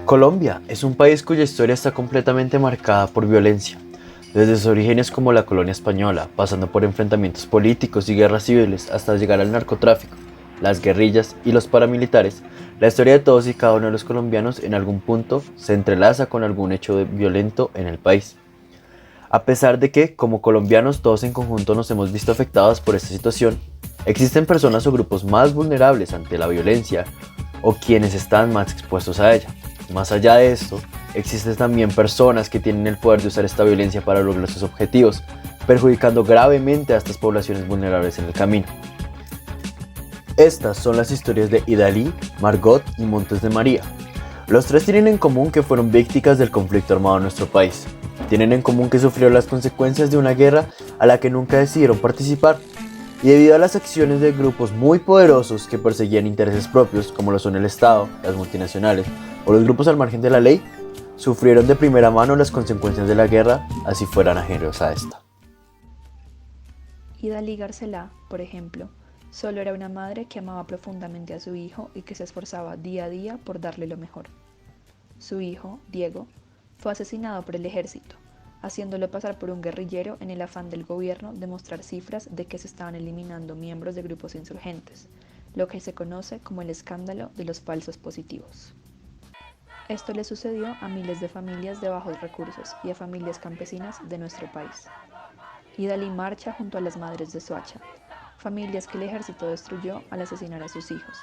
Colombia es un país cuya historia está completamente marcada por violencia, desde sus orígenes como la colonia española, pasando por enfrentamientos políticos y guerras civiles hasta llegar al narcotráfico, las guerrillas y los paramilitares. La historia de todos y cada uno de los colombianos en algún punto se entrelaza con algún violento en el país. A pesar de que, como colombianos, todos en conjunto nos hemos visto afectados por esta situación, existen personas o grupos más vulnerables ante la violencia o quienes están más expuestos a ella. Más allá de esto, existen también personas que tienen el poder de usar esta violencia para lograr sus objetivos, perjudicando gravemente a estas poblaciones vulnerables en el camino. Estas son las historias de Idalí, Margot y Montes de María. Los tres tienen en común que fueron víctimas del conflicto armado en nuestro país. Tienen en común que sufrieron las consecuencias de una guerra a la que nunca decidieron participar, y debido a las acciones de grupos muy poderosos que perseguían intereses propios, como lo son el Estado, las multinacionales o los grupos al margen de la ley, sufrieron de primera mano las consecuencias de la guerra, así fueran ajenos a esta. Idalí Garcelá, por ejemplo, solo era una madre que amaba profundamente a su hijo y que se esforzaba día a día por darle lo mejor. Su hijo, Diego, fue asesinado por el ejército, haciéndolo pasar por un guerrillero en el afán del gobierno de mostrar cifras de que se estaban eliminando miembros de grupos insurgentes, lo que se conoce como el escándalo de los falsos positivos. Esto le sucedió a miles de familias de bajos recursos y a familias campesinas de nuestro país. Idalí marcha junto a las madres de Soacha, familias que el ejército destruyó al asesinar a sus hijos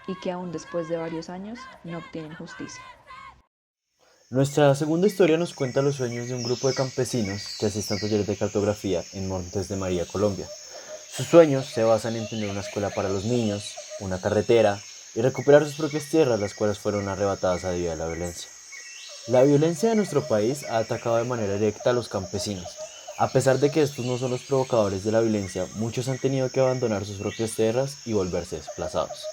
y que aún después de varios años no obtienen justicia. Nuestra segunda historia nos cuenta los sueños de un grupo de campesinos que asisten a talleres de cartografía en Montes de María, Colombia. Sus sueños se basan en tener una escuela para los niños, una carretera y recuperar sus propias tierras, las cuales fueron arrebatadas a debido a la violencia. La violencia de nuestro país ha atacado de manera directa a los campesinos. A pesar de que estos no son los provocadores de la violencia, muchos han tenido que abandonar sus propias tierras y volverse desplazados.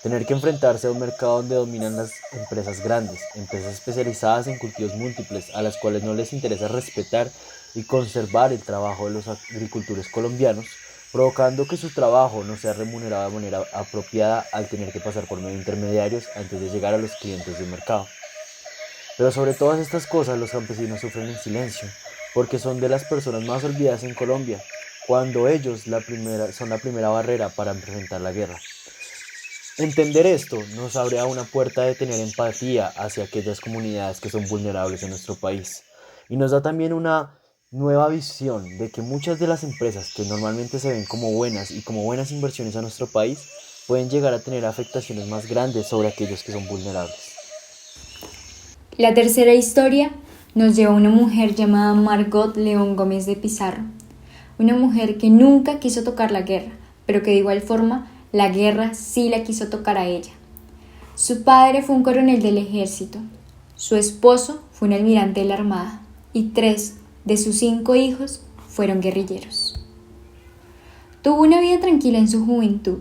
Tener que enfrentarse a un mercado donde dominan las empresas grandes, empresas especializadas en cultivos múltiples, a las cuales no les interesa respetar y conservar el trabajo de los agricultores colombianos, provocando que su trabajo no sea remunerado de manera apropiada al tener que pasar por medio de intermediarios antes de llegar a los clientes del mercado. Pero sobre todas estas cosas los campesinos sufren en silencio, porque son de las personas más olvidadas en Colombia, cuando ellos son la primera barrera para enfrentar la guerra. Entender esto nos abre a una puerta de tener empatía hacia aquellas comunidades que son vulnerables en nuestro país y nos da también una nueva visión de que muchas de las empresas que normalmente se ven como buenas y como buenas inversiones a nuestro país pueden llegar a tener afectaciones más grandes sobre aquellos que son vulnerables. La tercera historia nos lleva a una mujer llamada Margot León Gómez de Pizarro, una mujer que nunca quiso tocar la guerra, pero que de igual forma la guerra sí la quiso tocar a ella. Su padre fue un coronel del ejército, su esposo fue un almirante de la armada y 3 de sus 5 hijos fueron guerrilleros. Tuvo una vida tranquila en su juventud.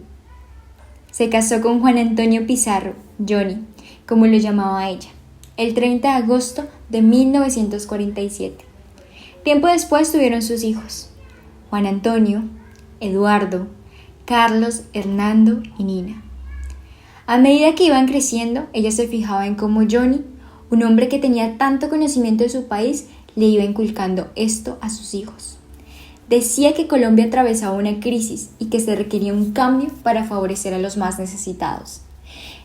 Se casó con Juan Antonio Pizarro, Johnny, como lo llamaba ella, el 30 de agosto de 1947. Tiempo después tuvieron sus hijos, Juan Antonio, Eduardo, Carlos, Hernando y Nina. A medida que iban creciendo, ella se fijaba en cómo Johnny, un hombre que tenía tanto conocimiento de su país, le iba inculcando esto a sus hijos. Decía que Colombia atravesaba una crisis y que se requería un cambio para favorecer a los más necesitados.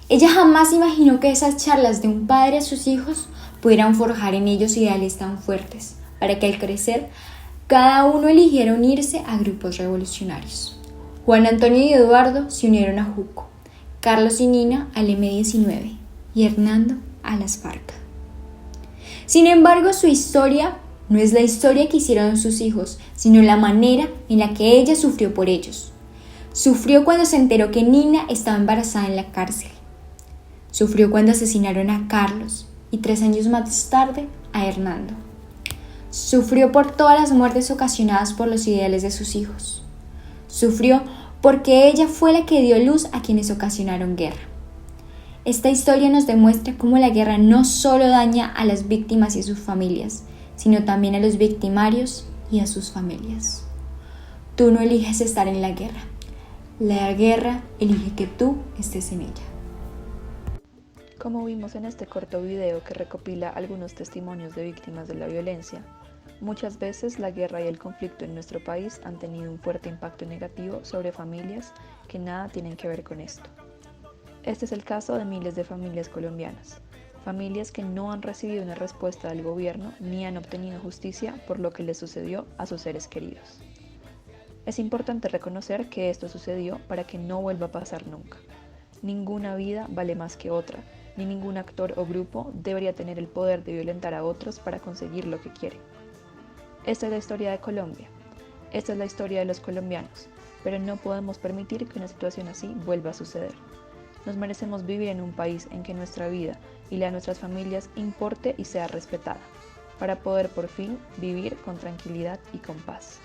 Ella jamás imaginó que esas charlas de un padre a sus hijos pudieran forjar en ellos ideales tan fuertes, para que al crecer, cada uno eligiera unirse a grupos revolucionarios. Juan Antonio y Eduardo se unieron a Juco, Carlos y Nina al M-19 y Hernando a las FARC. Sin embargo, su historia no es la historia que hicieron sus hijos, sino la manera en la que ella sufrió por ellos. Sufrió cuando se enteró que Nina estaba embarazada en la cárcel. Sufrió cuando asesinaron a Carlos y 3 años más tarde a Hernando. Sufrió por todas las muertes ocasionadas por los ideales de sus hijos. Sufrió porque ella fue la que dio luz a quienes ocasionaron guerra. Esta historia nos demuestra cómo la guerra no solo daña a las víctimas y a sus familias, sino también a los victimarios y a sus familias. Tú no eliges estar en la guerra elige que tú estés en ella. Como vimos en este corto video que recopila algunos testimonios de víctimas de la violencia, muchas veces la guerra y el conflicto en nuestro país han tenido un fuerte impacto negativo sobre familias que nada tienen que ver con esto. Este es el caso de miles de familias colombianas, familias que no han recibido una respuesta del gobierno ni han obtenido justicia por lo que les sucedió a sus seres queridos. Es importante reconocer que esto sucedió para que no vuelva a pasar nunca. Ninguna vida vale más que otra, ni ningún actor o grupo debería tener el poder de violentar a otros para conseguir lo que quiere. Esta es la historia de Colombia, esta es la historia de los colombianos, pero no podemos permitir que una situación así vuelva a suceder. Nos merecemos vivir en un país en que nuestra vida y la de nuestras familias importe y sea respetada, para poder por fin vivir con tranquilidad y con paz.